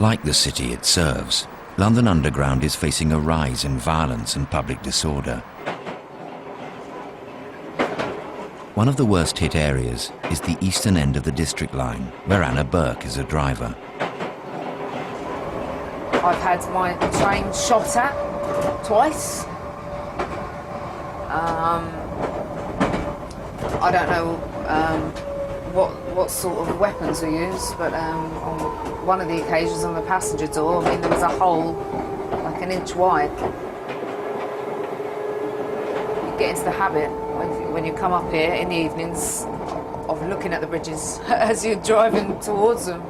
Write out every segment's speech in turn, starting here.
Like the city it serves, London Underground is facing a rise in violence and public disorder. One of the worst hit areas is the eastern end of the District Line, where Anna Burke is a driver. I've had my train shot at twice. I don't know what sort of weapons were used, but on one of the occasions on the passenger door, I mean, there was a hole like an inch wide. You get into the habit when you come up here in the evenings of looking at the bridges as you're driving towards them.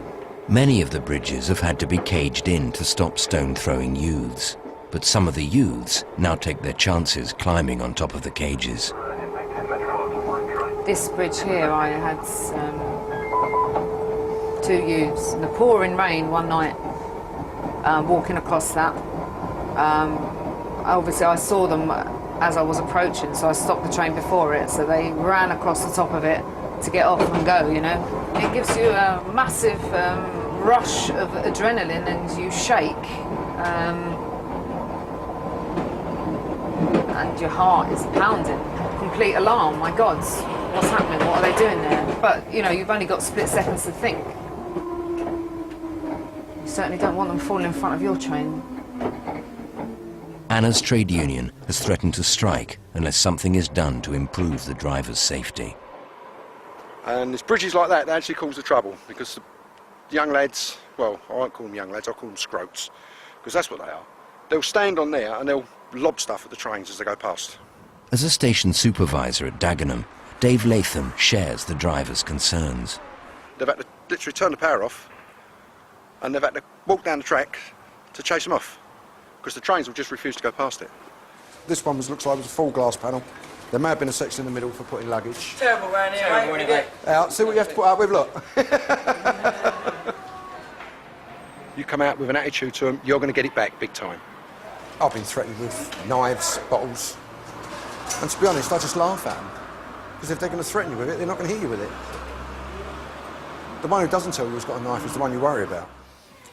Many of the bridges have had to be caged in to stop stone-throwing youths, but some of the youths now take their chances climbing on top of the cages. This bridge here, I had 2 youths in the pouring rain one night, walking across that. Obviously I saw them as I was approaching, so I stopped the train before it, so they ran across the top of it to get off and go, you know. It gives you a massive rush of adrenaline and you shake. And your heart is pounding. Complete alarm, my God, what's happening? What are they doing there? But, you know, you've only got split seconds to think. You certainly don't want them falling in front of your train. Anna's trade union has threatened to strike unless something is done to improve the driver's safety. And it's bridges like that actually cause the trouble, because the young lads, well, I won't call them young lads, I'll call them scroats, because that's what they are. They'll stand on there and they'll lob stuff at the trains as they go past. As a station supervisor at Dagenham, Dave Latham shares the driver's concerns. They've had to literally turn the power off and they've had to walk down the track to chase them off, because the trains will just refuse to go past it. This one looks like it was a full glass panel. There may have been a section in the middle for putting luggage. Terrible round here, mate. Out, see what you have to put up with, look. You come out with an attitude to them, you're going to get it back big time. I've been threatened with knives, bottles, and to be honest, I just laugh at them. Because if they're going to threaten you with it, they're not going to hit you with it. The one who doesn't tell you he's got a knife is the one you worry about.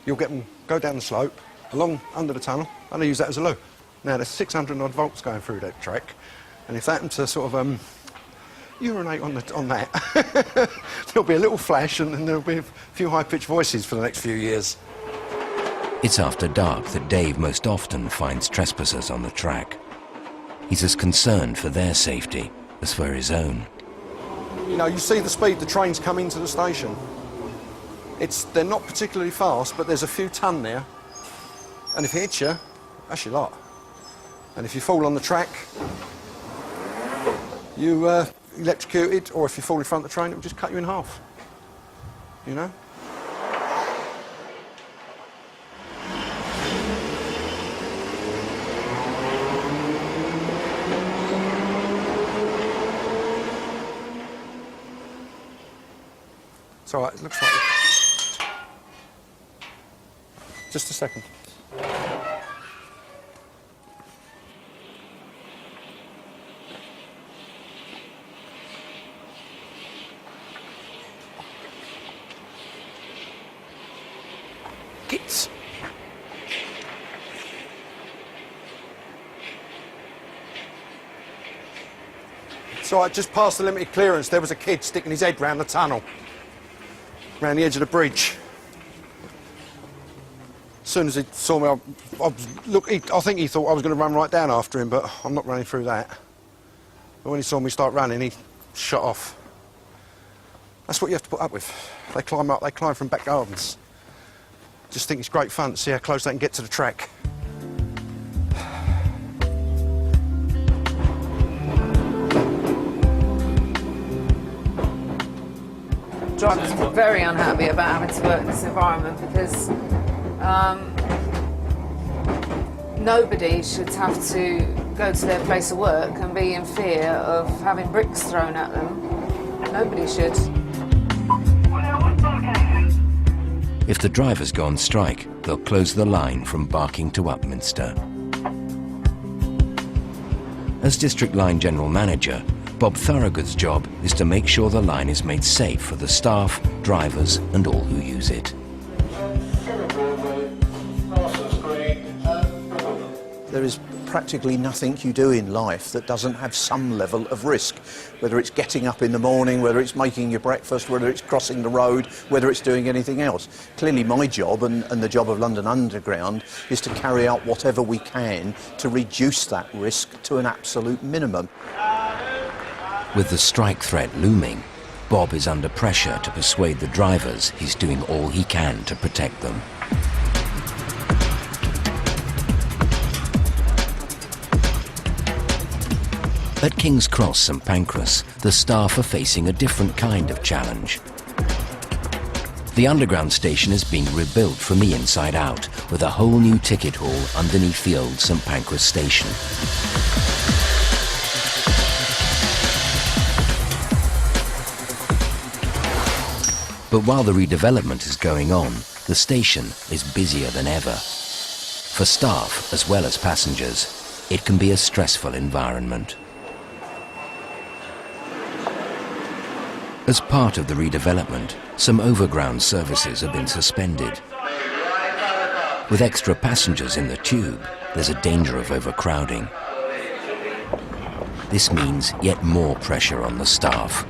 You'll get them go down the slope, along under the tunnel, and they use that as a loo. Now, there's 600 odd volts going through that track, and if they happen to sort of urinate on that, there'll be a little flash and there'll be a few high-pitched voices for the next few years. It's after dark that Dave most often finds trespassers on the track. He's as concerned for their safety as for his own. You know, you see the speed the trains come into the station. They're not particularly fast, but there's a few ton there. And if it hits you, that's your lot. And if you fall on the track, you electrocuted, or if you fall in front of the train, it will just cut you in half. You know? It's all right, it looks like it. Just a second. Gits. So I just passed the limited clearance. There was a kid sticking his head round the tunnel, round the edge of the bridge. As soon as he saw me, I think he thought I was going to run right down after him, but I'm not running through that. But when he saw me start running, he shot off. That's what you have to put up with. They climb up, they climb from back gardens. Just think it's great fun to see how close they can get to the track. Drivers were very unhappy about having to work in this environment because nobody should have to go to their place of work and be in fear of having bricks thrown at them. Nobody should. If the drivers go on strike, they'll close the line from Barking to Upminster. As District Line General Manager, Bob Thorogood's job is to make sure the line is made safe for the staff, drivers and all who use it. There is practically nothing you do in life that doesn't have some level of risk, whether it's getting up in the morning, whether it's making your breakfast, whether it's crossing the road, whether it's doing anything else. Clearly my job and the job of London Underground is to carry out whatever we can to reduce that risk to an absolute minimum. With the strike threat looming, Bob is under pressure to persuade the drivers he's doing all he can to protect them. At King's Cross, St Pancras, the staff are facing a different kind of challenge. The underground station is being rebuilt from the inside out, with a whole new ticket hall underneath the old St Pancras station. But while the redevelopment is going on, the station is busier than ever. For staff, as well as passengers, it can be a stressful environment. As part of the redevelopment, some overground services have been suspended. With extra passengers in the tube, there's a danger of overcrowding. This means yet more pressure on the staff.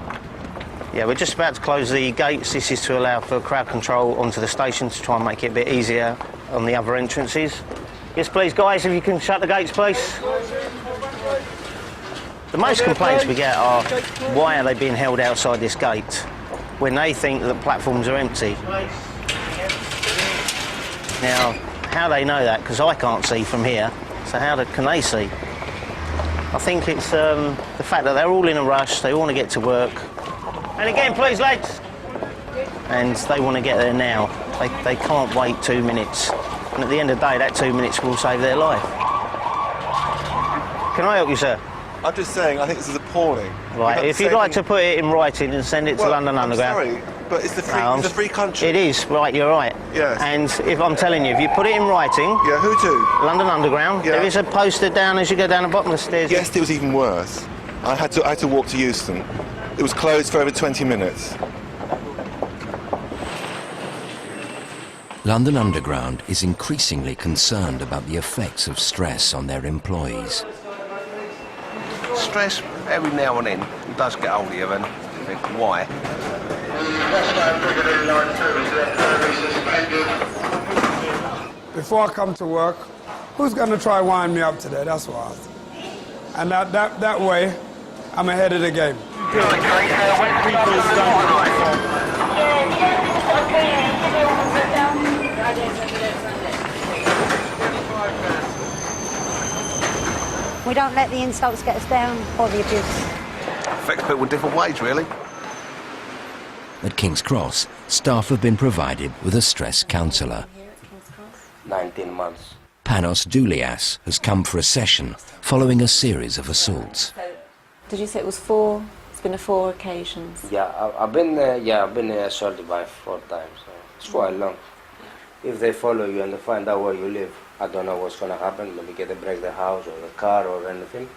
Yeah, we're just about to close the gates. This is to allow for crowd control onto the station to try and make it a bit easier on the other entrances. Yes, please, guys, if you can shut the gates, please. The most complaints we get are, why are they being held outside this gate when they think that platforms are empty? Now, how they know that, because I can't see from here, so how can they see? I think it's the fact that they're all in a rush, they want to get to work. And again, please, lads. And they want to get there now. They can't wait 2 minutes. And at the end of the day, that 2 minutes will save their life. Can I help you, sir? I'm just saying, I think this is appalling. Right, if you'd like to put it in writing and send it to London Underground. I'm sorry, but it's it's a free country. It is, right, you're right. Yes. And if I'm telling you, if you put it in writing... Yeah, who to? London Underground. Yeah. There is a poster down as you go down the bottom of the stairs. Yes, it was even worse. I had to walk to Euston. It was closed for over 20 minutes. London Underground is increasingly concerned about the effects of stress on their employees. Stress, every now and then, it does get hold of you and you think, why? Before I come to work, who's going to try wind me up today? That's what I asked. And that way, I'm ahead of the game. We don't let the insults get us down or the abuse. Affects people in different ways, really. At King's Cross, staff have been provided with a stress counsellor. 19 months. Panos Doulias has come for a session following a series of assaults. Did you say it was 4? It's been 4 occasions. Yeah, I've been assaulted by 4 times. So it's quite long. If they follow you and they find out where you live, I don't know what's going to happen. Maybe they break the house or the car or anything.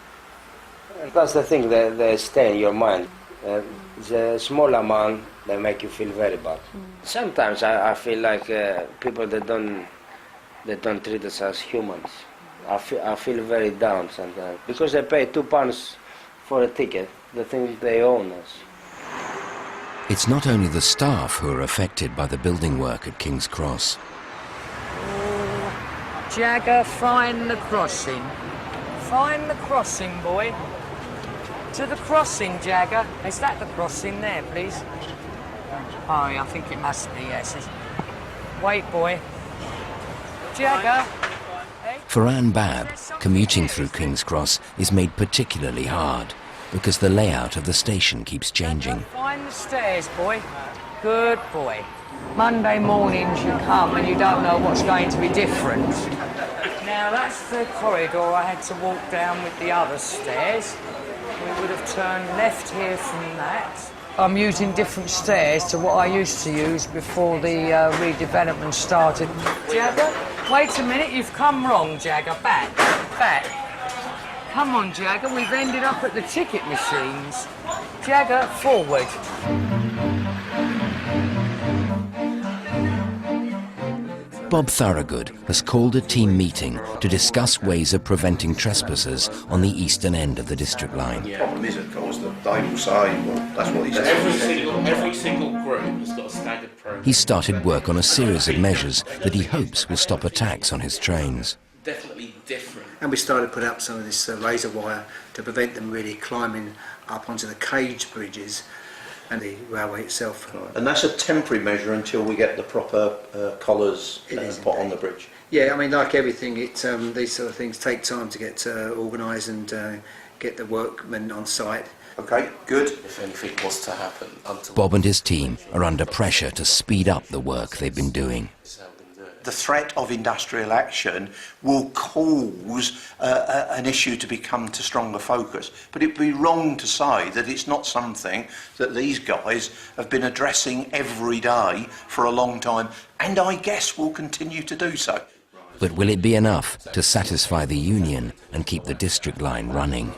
And that's the thing, they stay in your mind. The small amount, they make you feel very bad. Sometimes I feel like people that don't treat us as humans. I feel very down sometimes because they pay £2 for a ticket. They think they own us. It's not only the staff who are affected by the building work at King's Cross. Jagger, find the crossing. Find the crossing, boy. To the crossing, Jagger. Is that the crossing there, please? Oh, I think it must be, yes. Wait, boy. Jagger. For Anne Babb, commuting through King's Cross is made particularly hard because the layout of the station keeps changing. Find the stairs, boy. Good boy. Monday mornings you come and you don't know what's going to be different. Now that's the corridor I had to walk down with the other stairs. We would have turned left here from that. I'm using different stairs to what I used to use before the redevelopment started. Jagger, wait a minute, you've come wrong, Jagger. Back, back. Come on, Jagger, we've ended up at the ticket machines. Jagger, forward. Bob Thorogood has called a team meeting to discuss ways of preventing trespassers on the eastern end of the district line. The problem is, of course, that they will say, well, that's what he said. Every single group has got a staggered program. He's started work on a series of measures that he hopes will stop attacks on his trains. Definitely different. And we started to put up some of this razor wire to prevent them really climbing up onto the cage bridges and the railway itself. And that's a temporary measure until we get the proper collars put on the bridge. Yeah, I mean, like everything, these sort of things take time to get organised and get the workmen on site. Okay, good. If anything was to happen. Bob and his team are under pressure to speed up the work they've been doing. The threat of industrial action will cause an issue to become to stronger focus. But it'd be wrong to say that it's not something that these guys have been addressing every day for a long time, and I guess will continue to do so. But will it be enough to satisfy the union and keep the district line running?